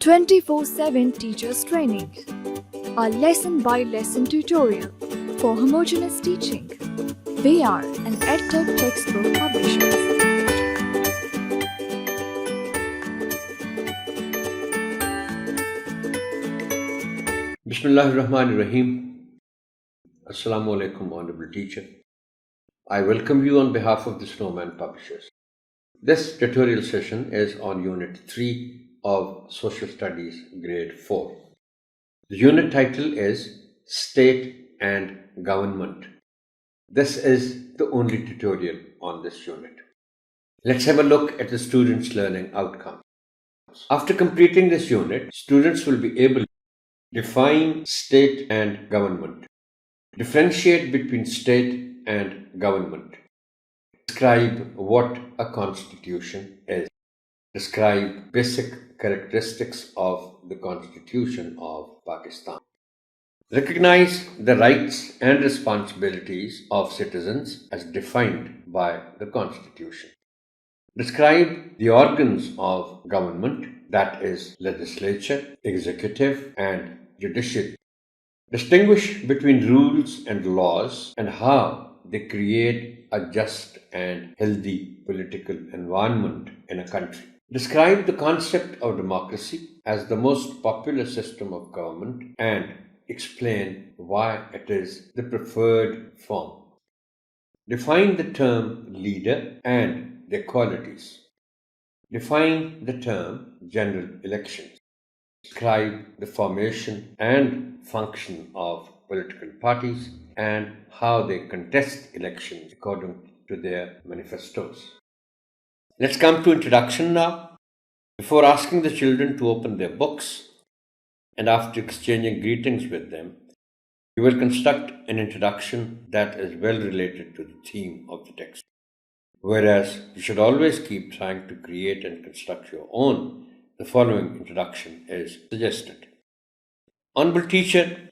24/7 Teachers Training, a lesson-by-lesson tutorial for homogeneous teaching. We are an EdTech textbook publishers. Bismillahirrahmanirrahim. Assalamu alaikum, honorable teacher. I welcome you on behalf of the Snowman Publishers. This tutorial session is on Unit 3 of Social Studies, Grade 4. The unit title is State and Government. This is the only tutorial on this unit. Let's have a look at the students' learning outcomes. After completing this unit, students will be able to define state and government, differentiate between state and government, describe what a constitution is, describe basic characteristics of the Constitution of Pakistan, recognize the rights and responsibilities of citizens as defined by the Constitution, describe the organs of government, that is, legislature, executive, and judiciary, distinguish between rules and laws and how they create a just and healthy political environment in a country. Describe the concept of democracy as the most popular system of government and explain why it is the preferred form. Define the term leader and their qualities. Define the term general elections. Describe the formation and function of political parties and how they contest elections according to their manifestos. Let's come to introduction now. Before asking the children to open their books and after exchanging greetings with them, you will construct an introduction that is well related to the theme of the text. Whereas you should always keep trying to create and construct your own, the following introduction is suggested. Honorable teacher,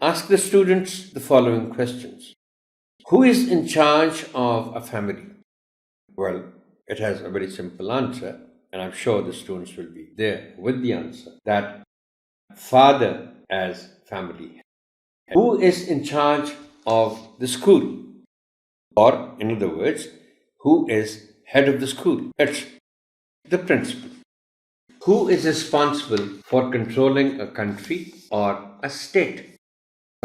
Ask the students the following questions. Who is in charge of a family? Well, it has a very simple answer, and I'm sure the students will be there with the answer, that father as family. Who is in charge of the school? Or, in other words, who is head of the school? It's the principal. Who is responsible for controlling a country or a state?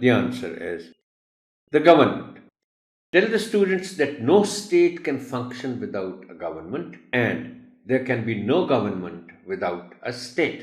the answer is the government. Tell the students that no state can function without a government and there can be no government without a state.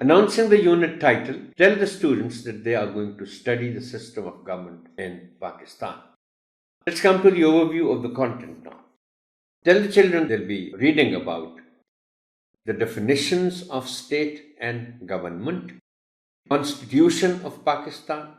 Announcing the unit title, tell the students that they are going to study the system of government in Pakistan. Let's come to the overview of the content now. Tell the children they'll be reading about the definitions of state and government, Constitution of Pakistan,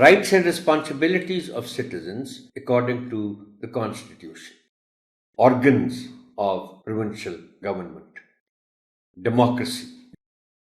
rights and responsibilities of citizens according to the Constitution, organs of provincial government, democracy,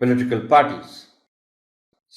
political parties,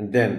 and then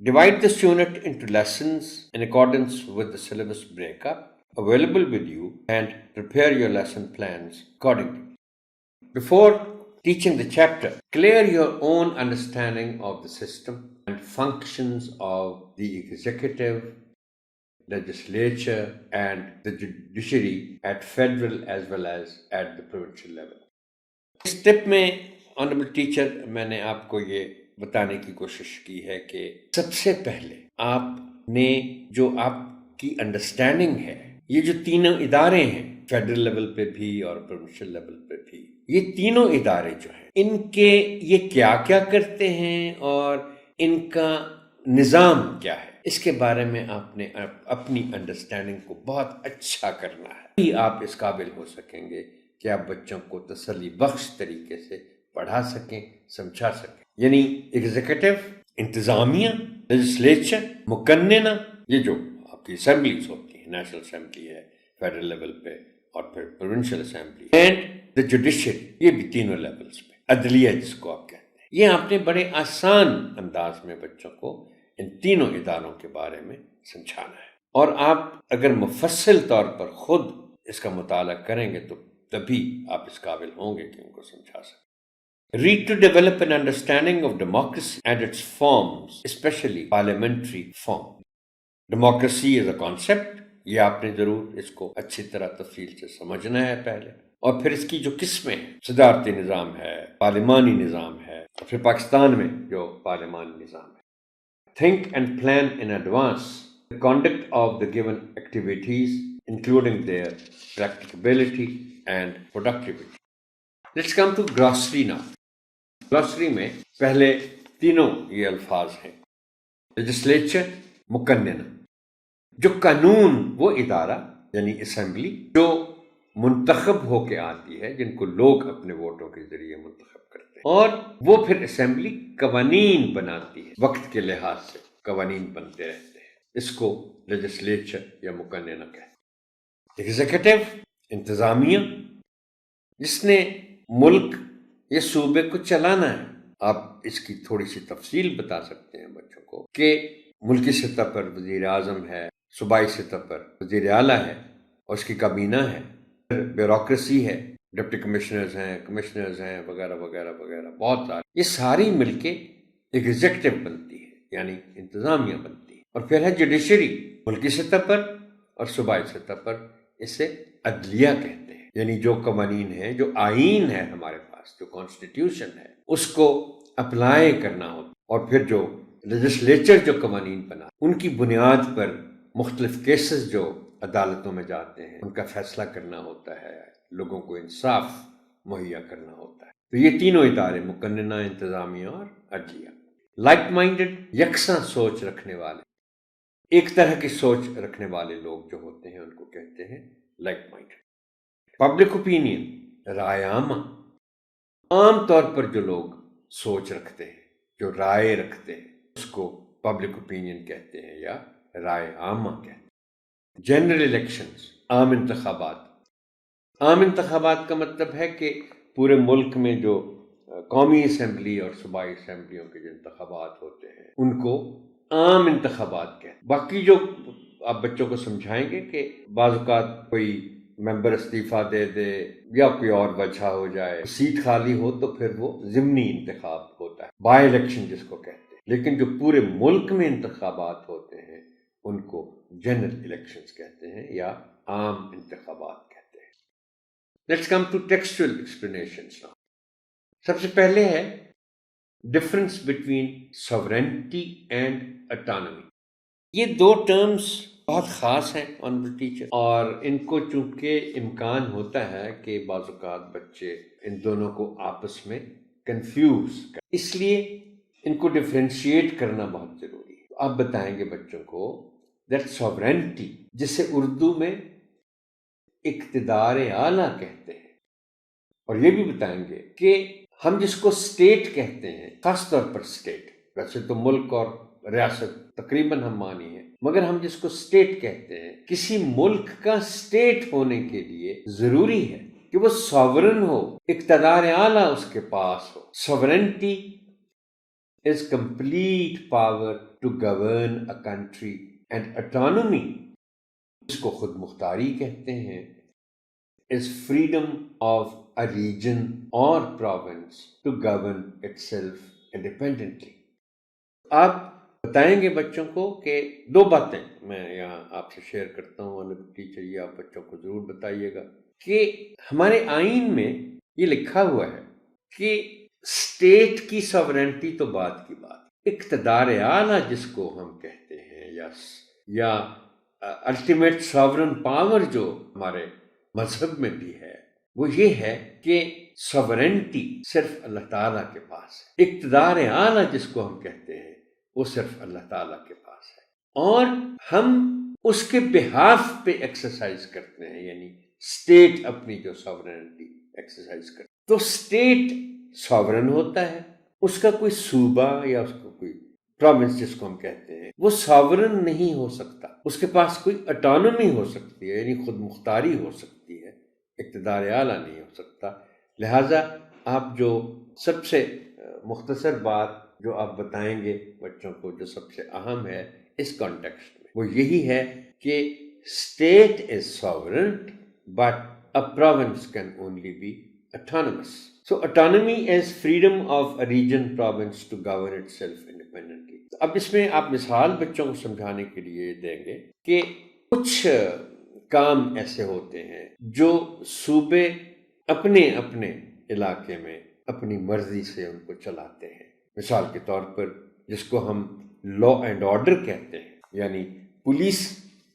Divide this unit into lessons in accordance with the syllabus breakup available with you and prepare your lesson plans accordingly. Before teaching the chapter, clear your own understanding of the system and functions of the executive, legislature, and the judiciary at federal as well as at the provincial level. اس ٹپ میں honourable teacher میں نے آپ کو یہ بتانے کی کوشش کی ہے کہ سب سے پہلے آپ نے جو آپ کی انڈرسٹینڈنگ ہے، یہ جو تینوں ادارے ہیں، فیڈرل لیول پہ بھی اور پروونشل لیول پہ بھی، یہ تینوں ادارے جو ہیں ان کے یہ کیا کیا کرتے ہیں اور ان کا نظام کیا ہے، اس کے بارے میں آپ نے اپنی انڈرسٹینڈنگ کو بہت اچھا کرنا ہے، تبھی آپ اس قابل ہو سکیں گے کہ آپ بچوں کو تسلی بخش طریقے سے پڑھا سکیں، سمجھا سکیں۔ یعنی ایگزیکٹو، انتظامیہ، لیجسلیچر، مقننہ، یہ جو آپ کی اسمبلیز ہوتی ہیں، نیشنل اسمبلی ہے فیڈرل لیول پہ اور پھر provincial assembly, and the judiciary, یہ بھی تینوں لیولز پہ، عدلیہ جس کو آپ کہتے ہیں، یہ آپ نے بڑے آسان انداز میں بچوں کو ان تینوں اداروں کے بارے میں سمجھانا ہے، اور آپ اگر مفصل طور پر خود اس کا مطالعہ کریں گے تو تبھی آپ اس قابل ہوں گے کہ ان کو سمجھا سکیں۔ Read to develop an understanding of democracy and its forms, especially parliamentary form. Democracy is a concept، یہ آپ نے ضرور اس کو اچھی طرح تفصیل سے سمجھنا ہے پہلے، اور پھر اس کی جو قسمیں ہیں، صدارتی نظام ہے، پارلیمانی نظام ہے، اور پھر پاکستان میں جو پارلیمانی نظام ہے۔ Think and plan in advance the conduct of the given activities, including their practicability and productivity. Let's come to glossary now. glossary میں پہلے تینوں یہ الفاظ ہیں، لیجسلیچر، مقننہ، جو قانون، وہ ادارہ یعنی اسمبلی جو منتخب ہو کے آتی ہے، جن کو لوگ اپنے ووٹوں کے ذریعے منتخب کرتے ہیں، اور وہ پھر اسمبلی قوانین بناتی ہے، وقت کے لحاظ سے قوانین بنتے رہتے ہیں، اس کو لیجسلیچر یا مقننہ کہتے ہیں۔ ایگزیکٹو، انتظامیہ، جس نے ملک یہ صوبے کو چلانا ہے، آپ اس کی تھوڑی سی تفصیل بتا سکتے ہیں بچوں کو کہ ملکی سطح پر وزیر اعظم ہے، صوبائی سطح پر وزیر اعلیٰ ہے اور اس کی کابینہ ہے، بیوروکریسی ہے، ڈپٹی کمشنرز ہیں وغیرہ وغیرہ وغیرہ، بہت سارے، یہ ساری مل کے ایگزیکٹو بنتی ہے یعنی انتظامیہ بنتی ہے، اور پھر ہے جوڈیشری، ملکی سطح پر اور صوبائی سطح پر اسے عدلیہ کہتے ہیں، یعنی جو قوانین ہیں، جو آئین ہے ہمارے پاس، جو کانسٹیٹیوشن ہے، اس کو اپلائی کرنا ہوتا، اور پھر جو لیجسلیچر جو قوانین بنا، ان کی بنیاد پر مختلف کیسز جو عدالتوں میں جاتے ہیں، ان کا فیصلہ کرنا ہوتا ہے، لوگوں کو انصاف مہیا کرنا ہوتا ہے۔ تو یہ تینوں ادارے، مقننہ، انتظامیہ اور عدلیہ، لائک مائنڈڈ، یکساں سوچ رکھنے والے، ایک طرح کی سوچ رکھنے والے لوگ جو ہوتے ہیں ان کو کہتے ہیں لائک مائنڈڈ۔ پبلک اوپینین، رائے عامہ، عام طور پر جو لوگ سوچ رکھتے ہیں، جو رائے رکھتے ہیں، اس کو پبلک اوپینین کہتے ہیں یا رائے عامہ کہتے ہیں۔ جنرل الیکشنز، عام انتخابات، عام انتخابات کا مطلب ہے کہ پورے ملک میں جو قومی اسمبلی اور صوبائی اسمبلیوں کے جو انتخابات ہوتے ہیں ان کو عام انتخابات کہتے ہیں۔ باقی جو آپ بچوں کو سمجھائیں گے کہ بعض اوقات کوئی ممبر استعفیٰ دے دے یا کوئی اور وجہ ہو جائے، سیٹ خالی ہو، تو پھر وہ ضمنی انتخاب ہوتا ہے، بائی الیکشن جس کو کہتے ہیں، لیکن جو پورے ملک میں انتخابات ہوتے ہیں ان کو جنرل الیکشنز کہتے ہیں یا عام انتخابات کہتے ہیں۔ Let's come to textual explanations now. سب سے پہلے ہے difference between sovereignty and autonomy. یہ دو ٹرمز بہت خاص ہیں آنریبل ٹیچر، اور ان کو چونکہ امکان ہوتا ہے کہ بعض اوقات بچے ان دونوں کو آپس میں کنفیوز کریں، اس لیے ان کو ڈفرینشیٹ کرنا بہت ضروری ہے۔ آپ بتائیں گے بچوں کو دیٹ سوورینٹی، جسے اردو میں اقتدار اعلیٰ کہتے ہیں، اور یہ بھی بتائیں گے کہ ہم جس کو اسٹیٹ کہتے ہیں، خاص طور پر اسٹیٹ، ویسے تو ملک اور ریاست تقریباً ہم مانی ہیں، مگر ہم جس کو اسٹیٹ کہتے ہیں، کسی ملک کا اسٹیٹ ہونے کے لیے ضروری ہے کہ وہ ساورن ہو، اقتدار اعلیٰ اس کے پاس ہو۔ Sovereignty is complete power to govern a country, and autonomy, اس کو خود مختاری کہتے ہیں، is freedom of a region or province to govern itself independently. آپ بتائیں گے بچوں کو کہ دو باتیں میں یہاں آپ سے شیئر کرتا ہوں ٹیچر، یہ آپ بچوں کو ضرور بتائیے گا کہ ہمارے آئین میں یہ لکھا ہوا ہے کہ اسٹیٹ کی ساورنٹی تو بات کی بات، اقتدار اعلیٰ جس کو ہم کہتے ہیں یا الٹیمیٹ ساورن پاور جو ہمارے مذہب میں بھی ہے، وہ یہ ہے کہ ساورنٹی صرف اللہ تعالیٰ کے پاس ہے. اقتدار اعلیٰ جس کو ہم کہتے ہیں وہ صرف اللہ تعالیٰ کے پاس ہے، اور ہم اس کے بہاف پہ ایکسرسائز کرتے ہیں، یعنی اسٹیٹ اپنی جو ساورنٹی ایکسرسائز کرتے ہیں. تو اسٹیٹ ساورن ہوتا ہے، اس کا کوئی صوبہ یا اس کا کوئی پروونس جس کو ہم کہتے ہیں وہ ساورن نہیں ہو سکتا، اس کے پاس کوئی اٹانومی ہو سکتی ہے، یعنی خود مختاری ہو سکتی ہے، اقتدار اعلیٰ نہیں ہو سکتا. لہٰذا آپ جو سب سے مختصر بات جو آپ بتائیں گے بچوں کو، جو سب سے اہم ہے اس کانٹیکسٹ میں، وہ یہی ہے کہ state is sovereign but a province can only be autonomous. So autonomy is freedom of a region, province to govern itself independently. اب اس میں آپ مثال بچوں کو سمجھانے کے لیے دیں گے کہ کچھ کام ایسے ہوتے ہیں جو صوبے اپنے علاقے میں اپنی مرضی سے ان کو چلاتے ہیں. مثال کے طور پر جس کو ہم لا اینڈ آرڈر کہتے ہیں، یعنی پولیس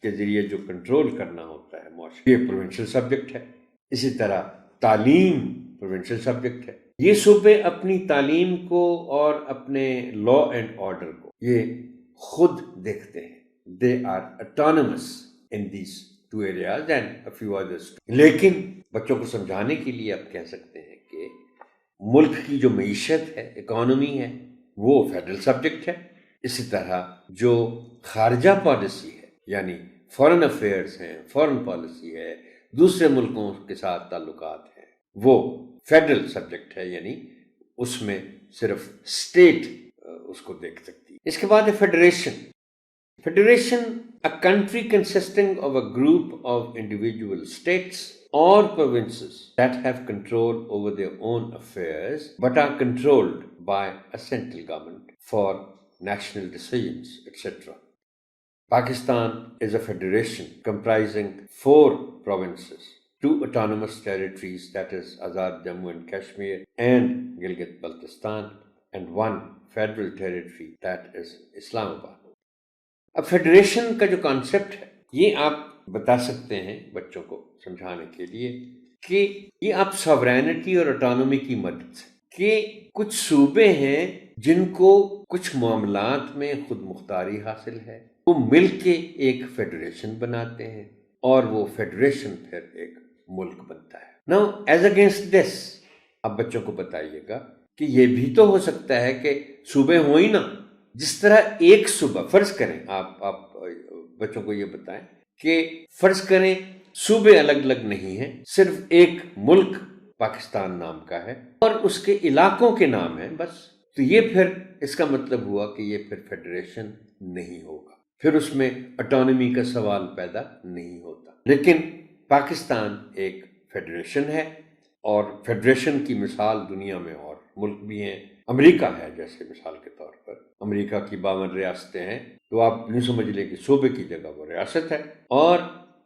کے ذریعے جو کنٹرول کرنا ہوتا ہے معاشرے، یہ پروونشل سبجیکٹ ہے. اسی طرح تعلیم پروونشل سبجیکٹ ہے. یہ صوبے اپنی تعلیم کو اور اپنے لا اینڈ آرڈر کو یہ خود دیکھتے ہیں. They are autonomous in these two areas and a few others. لیکن بچوں کو سمجھانے کے لیے آپ کہہ سکتے ہیں کہ ملک کی جو معیشت ہے، اکانومی ہے، وہ فیڈرل سبجیکٹ ہے. اسی طرح جو خارجہ پالیسی ہے، یعنی فارن افیئرس ہیں، فارن پالیسی ہے، دوسرے ملکوں کے ساتھ تعلقات ہیں، وہ فیڈرل سبجیکٹ ہے، یعنی اس میں صرف اسٹیٹ اس کو دیکھ سکتی ہے. اس کے بعد ہے federation. Federation a country consisting of a group of individual states or provinces that have control over their own affairs but are controlled by a central government for national decisions, etc. Pakistan is a federation comprising 4 provinces, 2 autonomous territories, that is Azad Jammu and Kashmir and Gilgit-Baltistan, and 1 federal territory, that is Islamabad. اب federation کا جو concept ہے یہ آپ بتا سکتے ہیں بچوں کو سمجھانے کے لیے کہ یہ آپ ساورینٹی اور اٹانومی کی مدد سے، کہ کچھ صوبے ہیں جن کو کچھ معاملات میں خود مختاری حاصل ہے، وہ مل کے ایک فیڈریشن بناتے ہیں اور وہ فیڈریشن پھر ایک ملک بنتا ہے. ناؤ ایز اگینسٹ دس آپ بچوں کو بتائیے گا کہ یہ بھی تو ہو سکتا ہے کہ صوبے ہوں ہی نا. جس طرح ایک صوبہ، فرض کریں آپ بچوں کو یہ بتائیں کہ فرض کریں صوبے الگ الگ نہیں ہیں، صرف ایک ملک پاکستان نام کا ہے اور اس کے علاقوں کے نام ہیں بس، تو یہ پھر اس کا مطلب ہوا کہ یہ پھر فیڈریشن نہیں ہوگا، پھر اس میں اٹانومی کا سوال پیدا نہیں ہوتا. لیکن پاکستان ایک فیڈریشن ہے، اور فیڈریشن کی مثال دنیا میں اور ملک بھی ہیں. امریکہ ہے جیسے مثال کے طور پر، امریکہ کی 52 ریاستیں ہیں، تو آپ یوں سمجھ لیں کہ صوبے کی جگہ وہ ریاست ہے، اور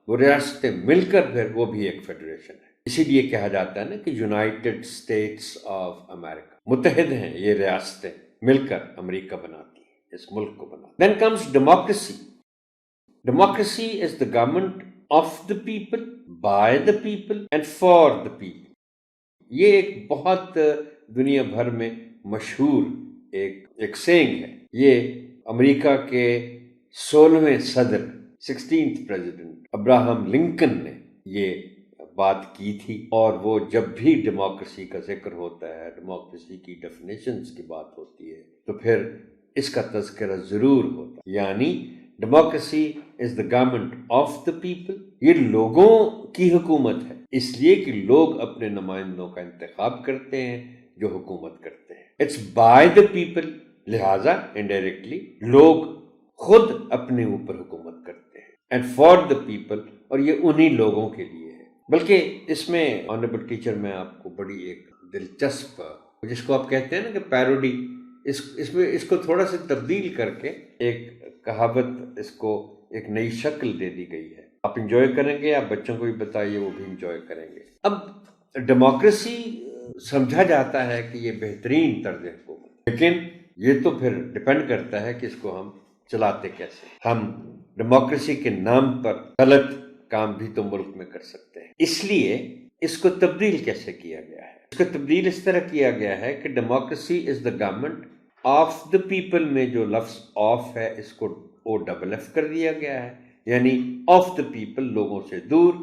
وہ ریاستیں مل کر پھر وہ بھی ایک فیڈریشن ہے. اسی لیے کہا جاتا ہے نا کہ یونائٹڈ اسٹیٹس آف امریکہ، متحد ہیں یہ ریاستیں مل کر امریکہ بناتی ہیں، اس ملک کو بناتی. Then comes democracy. Democracy is the government of the people, by the people and for the people. یہ ایک بہت دنیا بھر میں مشہور ایک سینگ ہے. یہ امریکہ کے 16ویں صدر 16th پریزیڈنٹ ابراہم لنکن نے یہ بات کی تھی، اور وہ جب بھی ڈیموکریسی کا ذکر ہوتا ہے، ڈیموکریسی کی ڈیفینیشنز کی بات ہوتی ہے، تو پھر اس کا تذکرہ ضرور ہوتا ہے. یعنی democracy is the government of the people. یہ لوگوں کی حکومت ہے، اس لیے کہ لوگ اپنے نمائندوں کا انتخاب کرتے ہیں جو حکومت کرتے ہیں. اٹس بائی دا پیپل، لہٰذا انڈائریکٹلی لوگ خود اپنے اوپر حکومت کرتے ہیں. اینڈ فار دا پیپل، اور یہ انہی لوگوں کے لیے ہے. بلکہ اس میں آنریبل ٹیچر میں آپ کو بڑی ایک دلچسپ جس کو آپ کہتے ہیں نا کہ پیروڈی، اس میں اس کو تھوڑا سا تبدیل کر کے ایک کہاوت اس کو ایک نئی شکل دے دی گئی ہے. آپ انجوائے کریں گے، آپ بچوں کو بھی بتائیے، وہ بھی انجوائے کریں گے. اب ڈیموکریسی سمجھا جاتا ہے کہ یہ بہترین طرز حکومت، لیکن یہ تو پھر ڈپینڈ کرتا ہے کہ اس کو ہم چلاتے کیسے. ہم ڈیموکریسی کے نام پر غلط کام بھی تو ملک میں کر سکتے ہیں. اس لیے اس کو تبدیل کیسے کیا گیا ہے؟ اس کو تبدیل اس طرح کیا گیا ہے کہ democracy is the government of the people میں جو لفظ آف ہے اس کو او ڈبل ایف کر دیا گیا ہے، یعنی آف دا پیپل لوگوں سے دور،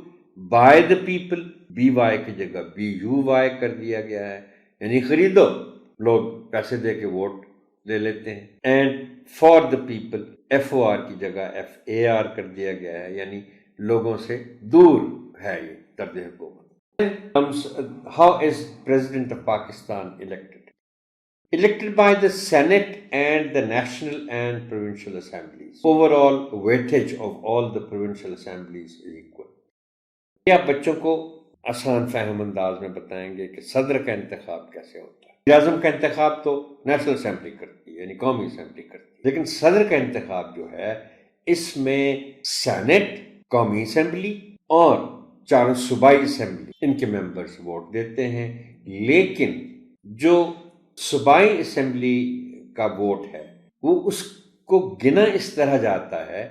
by the people B Y کی جگہ بی یو وائی کر دیا گیا ہے، یعنی خریدو، لوگ پیسے دے کے ووٹ لے لیتے ہیں. And for the people F O R کی جگہ ایف اے آر کر دیا گیا ہے، یعنی لوگوں سے دور ہے یہ طرز حکومت. How is President of Pakistan elected? Elected by the Senate and the National and Provincial Assemblies. Overall weightage of all the provincial assemblies is equal. یہ آپ بچوں کو آسان فہم انداز میں بتائیں گے کہ صدر کا انتخاب کیسے ہوتا ہے. وزیر اعظم کا انتخاب تو نیشنل اسمبلی کرتی ہے، یعنی قومی اسمبلی کرتی ہے، لیکن صدر کا انتخاب جو ہے اس میں سینٹ، قومی اسمبلی اور چاروں صوبائی اسمبلی ان کے ممبرز ووٹ دیتے ہیں. لیکن جو صوبائی اسمبلی کا ووٹ ہے وہ اس کو گنا اس طرح جاتا ہے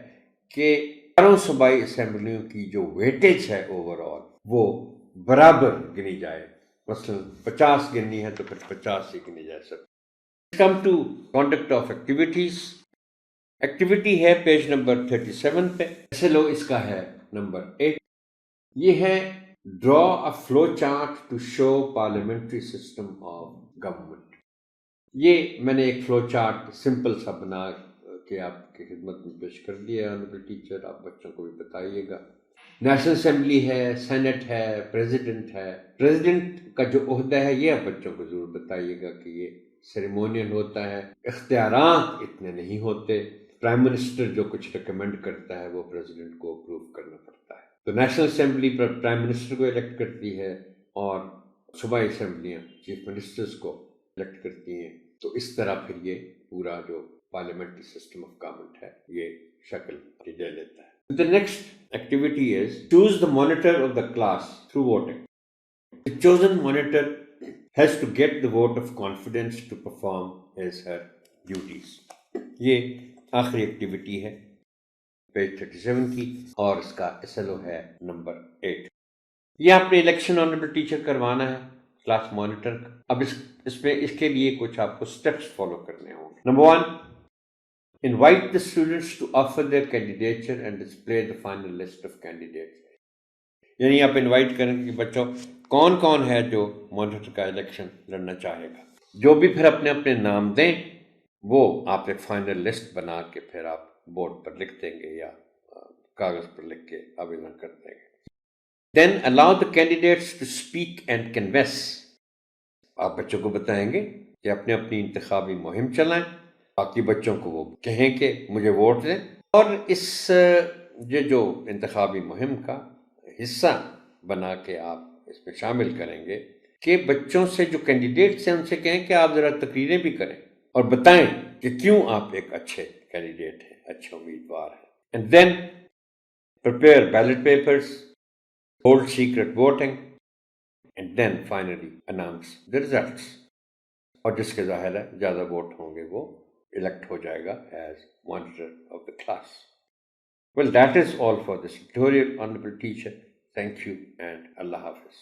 کہ چاروں صوبائی اسمبلیوں کی جو ویٹیج ہے اوور آل وہ برابر گنی جائے. مثلا 50 گننی ہے تو پھر 50 ہی گنی جائے. سب come to conduct of activities. Activity ہے پیج نمبر 37 پہ. ایسے لو اس کا ہے نمبر 8. یہ ہے draw a flow chart to show parliamentary system of government. یہ میں نے ایک فلو چارٹ سمپل سا بنا کے آپ کی خدمت میں پیش کر دیا ہے آنریبل ٹیچر. آپ بچوں کو بھی بتائیے گا. نیشنل اسمبلی ہے، سینٹ ہے، پریزیڈنٹ ہے. پریزیڈنٹ کا جو عہدہ ہے یہ آپ بچوں کو ضرور بتائیے گا کہ یہ سیریمونیل ہوتا ہے، اختیارات اتنے نہیں ہوتے. پرائم منسٹر جو کچھ ریکمینڈ کرتا ہے وہ پریزیڈنٹ کو اپروو کرنا پڑتا ہے. تو نیشنل اسمبلی پر پرائم منسٹر کو الیکٹ کرتی ہے اور صوبائی اسمبلیاں چیف منسٹرز کو الیکٹ کرتی ہیں. تو اس طرح پھر یہ پورا جو پارلیمنٹری سسٹم آف گورنمنٹ ہے یہ شکل لے لیتا ہے. The next activity is choose the monitor of the class through voting. The chosen monitor has to get the vote of confidence to perform his/her duties. یہ آخری ایکٹیویٹی ہے page 37 کی اور اس کا SLO ہے نمبر 8. یہ آپ نے الیکشن آنریبل ٹیچر کروانا ہے کلاس مانیٹر کا. اب اس میں اس کے لیے کچھ آپ کو سٹیپس فالو کرنے ہوں گے. Number 1, invite the students to offer their candidature and display the final list of candidates. یعنی آپ انوائٹ کریں کہ بچوں کون کون ہے جو مانیٹر کا الیکشن لڑنا چاہے گا. جو بھی پھر اپنے اپنے نام دیں وہ آپ ایک فائنل لسٹ بنا کے پھر آپ بورڈ پر لکھ دیں گے یا کاغذ پر لکھ کے آویزن کر دیں گے. Then allow the candidates to speak and canvass. آپ بچوں کو بتائیں گے کہ اپنے اپنی انتخابی مہم چلائیں. باقی بچوں کو وہ کہیں کہ مجھے ووٹ دیں. اور اس یہ جو انتخابی مہم کا حصہ بنا کے آپ اس میں شامل کریں گے کہ بچوں سے جو کینڈیڈیٹس ہیں ان سے کہیں کہ آپ ذرا تقریریں بھی کریں اور بتائیں کہ کیوں آپ ایک اچھے کینڈیڈیٹ ہیں، اچھے امیدوار ہیں. And then prepare ballot papers, hold secret voting and then finally announce the results. اور جس کے ظاہر ہے زیادہ ووٹ ہوں گے وہ elected ہو جائے گا as monitor of the class. Well, that is all for this tutorial, honorable teacher. Thank you and Allah Hafiz.